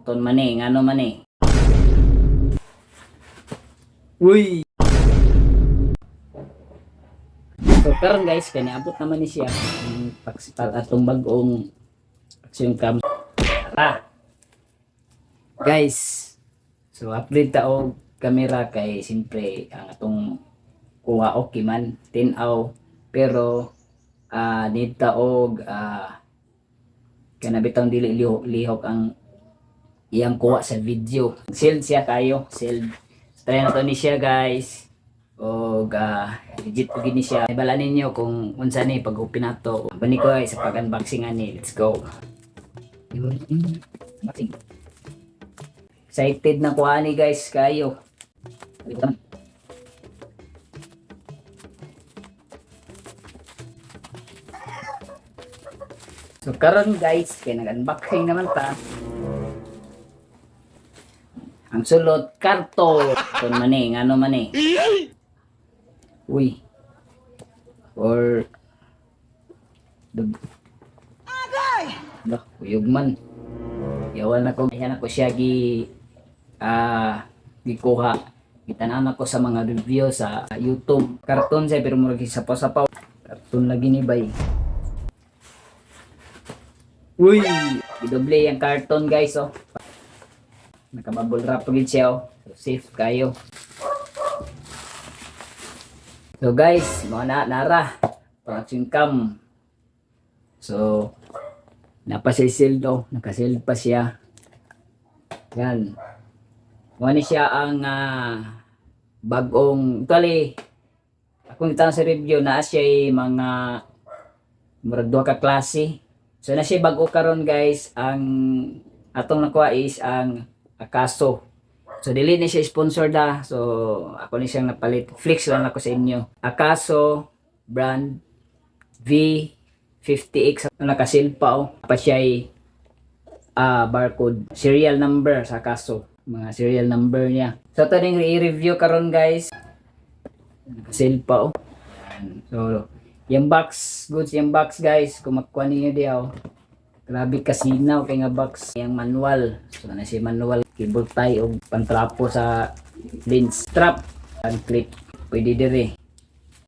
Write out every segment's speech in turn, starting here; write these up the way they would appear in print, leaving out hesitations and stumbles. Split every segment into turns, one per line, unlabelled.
Ton mani, ngano mani. Uy. So karon guys, kani abot naman ni siya ang paksital atong bag-ong action cam. Tara. Guys, so upgrade ta og camera kay siyempre ang atong kuha okay man tinaw pero need ta og kanabitang dili lihok ang iyang kuha sa video. Shield siya kayo, shield. Try na to ni siya guys. O legit po gini siya. Ibala ninyo kung unsa ni pag-open nato. Bani ko guys sa pag-unboxing ani. Let's go. Unboxing. Excited na ko ani guys kayo. So karon guys, kay nag-unboxing naman ta. Ang sulod karton. Kon mani, ngano mani. Uy. Or Agay. Bah, uyog man. Yawan ako, yan ako siya gikuha. Gitanan ako sa mga review sa YouTube. Karton siya pero murag sapaw-sapaw. Karton lagi ni bay. Uy, gidoble yung karton guys oh. Nakabubble wrap gid siya oh. So, safe kayo. So guys, mga nara action cam. So napasisil do, nakasil pa siya. Yan. Wani siya ang bagong tali. Akong itan sa review na siya mga murag duha ka klase. So na siya bago karon guys, ang atong nakuha is ang Akaso. So dili ni siya sponsor da. So ako ni siyang napalit. Flex lang ako sa inyo. Akaso brand V50X nakasil pa oh. Pa siya ay barcode, serial number sa Akaso. Mga serial number niya. So ito din i-review karon guys. Nakasil pa oh. So yung box, goods yung box guys. Kung makuha niyo diyaw. Grabe kasinaw kay nga box. Yung manual. So na si manual. Cable tie o pantrapo sa lens strap and clip pwede dire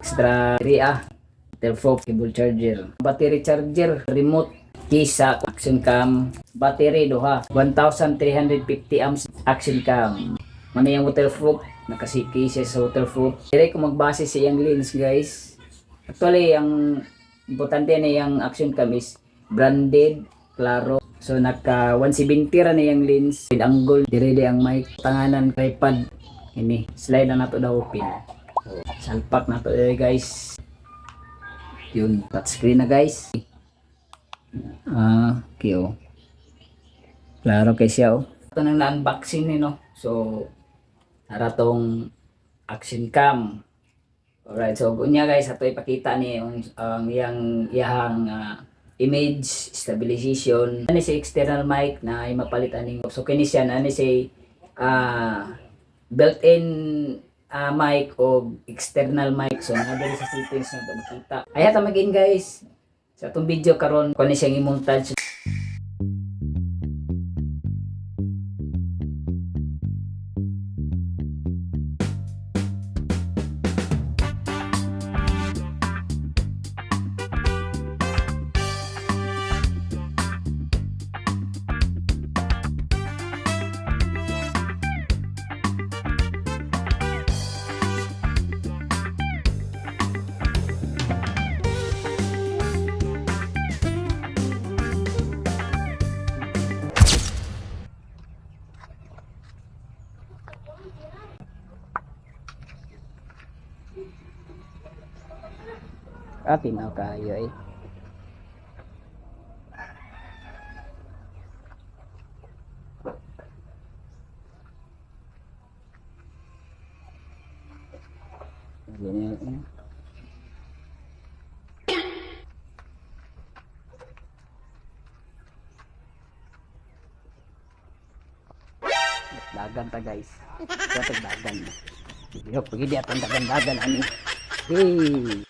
extra area telephone cable charger battery charger remote kisa action cam battery duha 1350 amps action cam ano yung waterproof nakasiki siya sa waterproof dire ko magbase sa iyang lens guys actually ang importante na yung action cam is branded klaro. So naka 170 ra na yung lens with angle dire ang mic tanganan tripod ini slide na nato daw pin. So salpak nato guys. Yun touchscreen na guys. Okay oh. Klaro kay siya oh. Ito nang na-unboxing ni no. So ara tong action cam. Alright, so gunya guys ato ipakita ni ang iyang image stabilization. Ano si external mic na ay mapalitan ninyo. So kini siya na si built-in mic o external mic. So nadali sa settings na ito makita. Ay ta magin guys. Sa itong video karon kung ano siyang i-montage. Tinaw kayo eh. Ganyan. Dagan ta guys. Dagan. Yo, pagi di atong dagan ani. Hey.